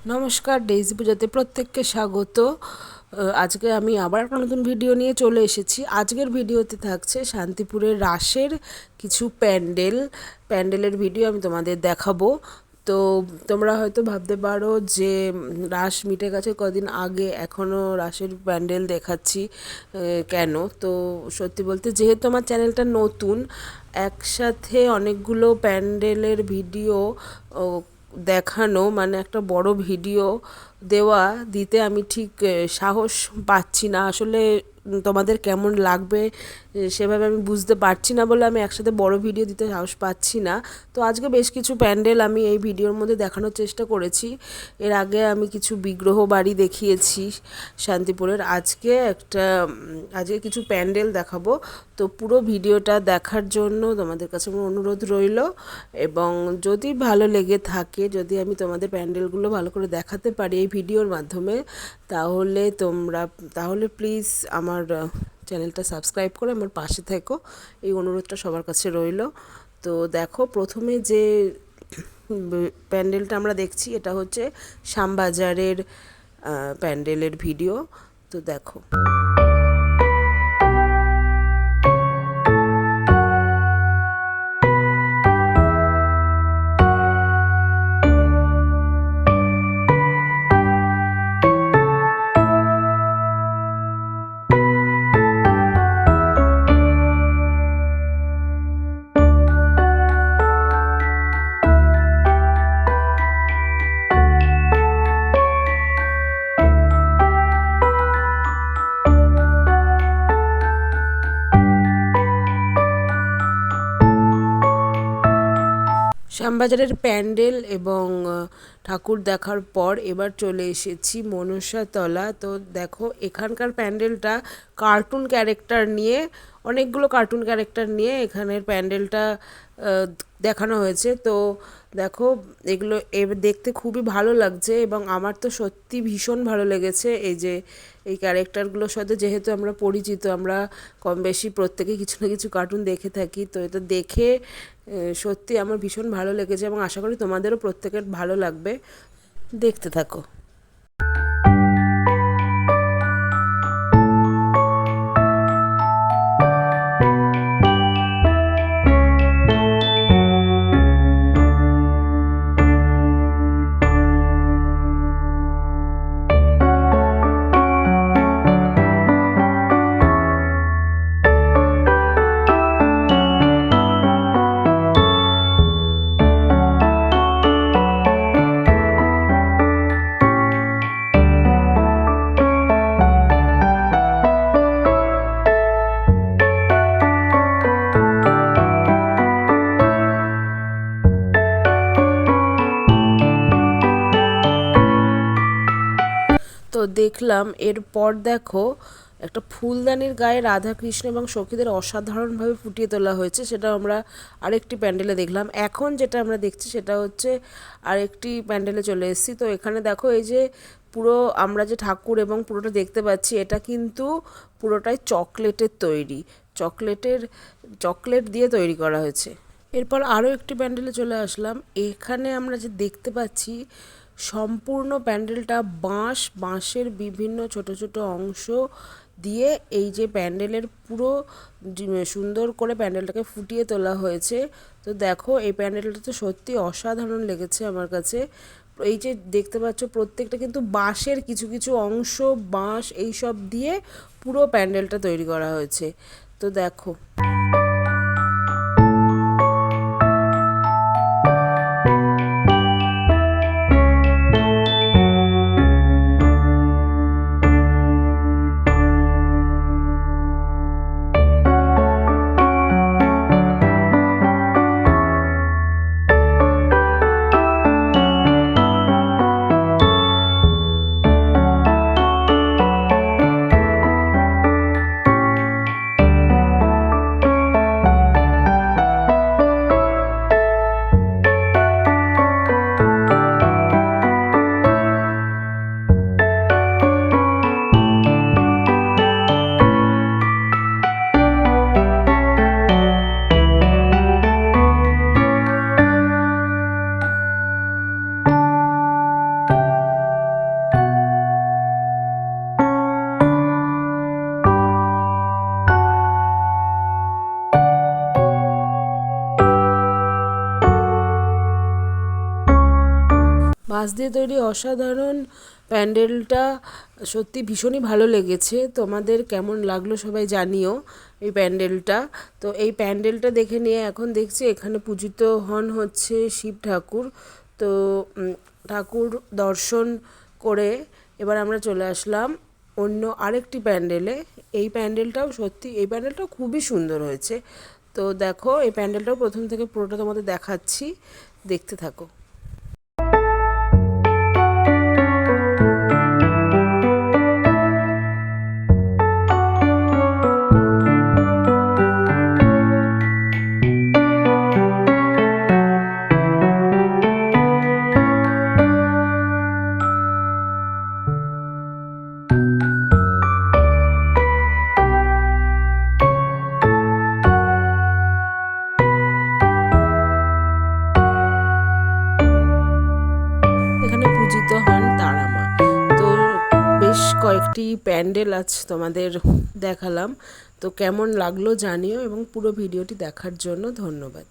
নমস্কার, ডেইজি পূজাতে প্রত্যেককে স্বাগত। আজকে আমি আবার একটা নতুন ভিডিও নিয়ে চলে এসেছি। আজকের ভিডিওতে থাকছে শান্তিপুরের রাসের কিছু প্যান্ডেলের ভিডিও আমি তোমাদের দেখাবো। তো তোমরা হয়তো ভাবতে পারো যে রাস মিটে গেছে কদিন আগে, এখনও রাসের প্যান্ডেল দেখাচ্ছি কেন? তো সত্যি বলতে, যেহেতু আমার চ্যানেলটা নতুন, একসাথে অনেকগুলো প্যান্ডেলের ভিডিও দেখানো মানে একটা বড় ভিডিও দিতে আমি ঠিক সাহস পাচ্ছি না আসলে। তোমাদের কেমন লাগবে সেভাবে আমি বুঝতে পারছি না বলে আমি একসাথে বড় ভিডিও দিতে সাহস পাচ্ছি না। তো আজকে বেশ কিছু প্যান্ডেল আমি এই ভিডিওর মধ্যে দেখানোর চেষ্টা করেছি। এর আগে আমি কিছু বিগ্রহ বাড়ি দেখিয়েছি শান্তিপুরের। আজকে কিছু প্যান্ডেল দেখাবো। তো পুরো ভিডিওটা দেখার জন্য তোমাদের কাছে আমার অনুরোধ রইল, এবং যদি ভালো লেগে থাকে, যদি আমি তোমাদের প্যান্ডেলগুলো ভালো করে দেখাতে পারি এই ভিডিওর মাধ্যমে, তাহলে প্লিজ আমার চ্যানেলটা সাবস্ক্রাইব করে আমার পাশে থেকো, এই অনুরোধটা সবার কাছে রইল। তো দেখো, প্রথমে যে প্যান্ডেলটা আমরা দেখছি এটা হচ্ছে শ্যামবাজারের প্যান্ডেলের ভিডিও। তো দেখো। শ্যামবাজারের প্যান্ডেল এবং ঠাকুর দেখার পর এবার চলে এসেছি মনসাতলা। তো দেখো, এখানকার প্যান্ডেলটা অনেকগুলো কার্টুন ক্যারেক্টার নিয়ে এখানের প্যান্ডেলটা দেখানো হয়েছে। তো দেখো, এগুলো দেখতে খুবই ভালো লাগছে এবং আমার তো সত্যি ভীষণ ভালো লেগেছে। এই ক্যারেক্টারগুলোর সাথে যেহেতু আমরা পরিচিত, আমরা কম বেশি প্রত্যেকেই কিছু না কিছু কার্টুন দেখে থাকি। তো এটা দেখে সত্যি আমার ভীষণ ভালো লেগেছে এবং আশা করি তোমাদেরও প্রত্যেকের ভালো লাগবে। দেখতে থাকো। তো দেখলাম, এরপর দেখো একটা ফুলদানির গায়ে রাধাকৃষ্ণ এবং সখীদের অসাধারণভাবে ফুটিয়ে তোলা হয়েছে, সেটা আমরা আরেকটি প্যান্ডেলে দেখলাম। এখন যেটা আমরা দেখছি সেটা হচ্ছে আরেকটি প্যান্ডেলে চলে এসেছি। তো এখানে দেখো, এই যে পুরো আমরা যে ঠাকুর এবং পুরোটা দেখতে পাচ্ছি, এটা কিন্তু পুরোটাই চকলেটের তৈরি, চকলেট দিয়ে তৈরি করা হয়েছে। এরপর আরও একটি প্যান্ডেলে চলে আসলাম। এখানে আমরা যে দেখতে পাচ্ছি সম্পূর্ণ প্যান্ডেলটা বাঁশের বিভিন্ন ছোট ছোট অংশ দিয়ে এই যে প্যান্ডেলের পুরো সুন্দর করে প্যান্ডেলটাকে ফুটিয়ে তোলা হয়েছে। তো দেখো, এই প্যান্ডেলটা তো সত্যি অসাধারণ লেগেছে আমার কাছে। এই যে দেখতে পাচ্ছ, প্রত্যেকটা কিন্তু বাঁশের কিছু কিছু অংশ, বাঁশ এইসব দিয়ে পুরো প্যান্ডেলটা তৈরি করা হয়েছে। তো দেখো। বাঁশ দিয়ে তৈরি অসাধারণ প্যান্ডেলটা সত্যি ভীষণই ভালো লেগেছে। তোমাদের কেমন লাগলো সবাই জানিও এই প্যান্ডেলটা। তো এই প্যান্ডেলটা দেখে নিয়ে এখন দেখছি এখানে পূজিত হন হচ্ছে শিব ঠাকুর। তো ঠাকুর দর্শন করে এবার আমরা চলে আসলাম অন্য আরেকটি প্যান্ডেলে। এই প্যান্ডেলটাও খুবই সুন্দর হয়েছে। তো দেখো এই প্যান্ডেলটাও প্রথম থেকে পুরোটা তোমাদের দেখাচ্ছি, দেখতে থাকো। এখানে পূজিত হন তারামা। তো বেশ কয়েকটি প্যান্ডেল আজ তোমাদের দেখালাম। তো কেমন লাগলো জানিও এবং পুরো ভিডিওটি দেখার জন্য ধন্যবাদ।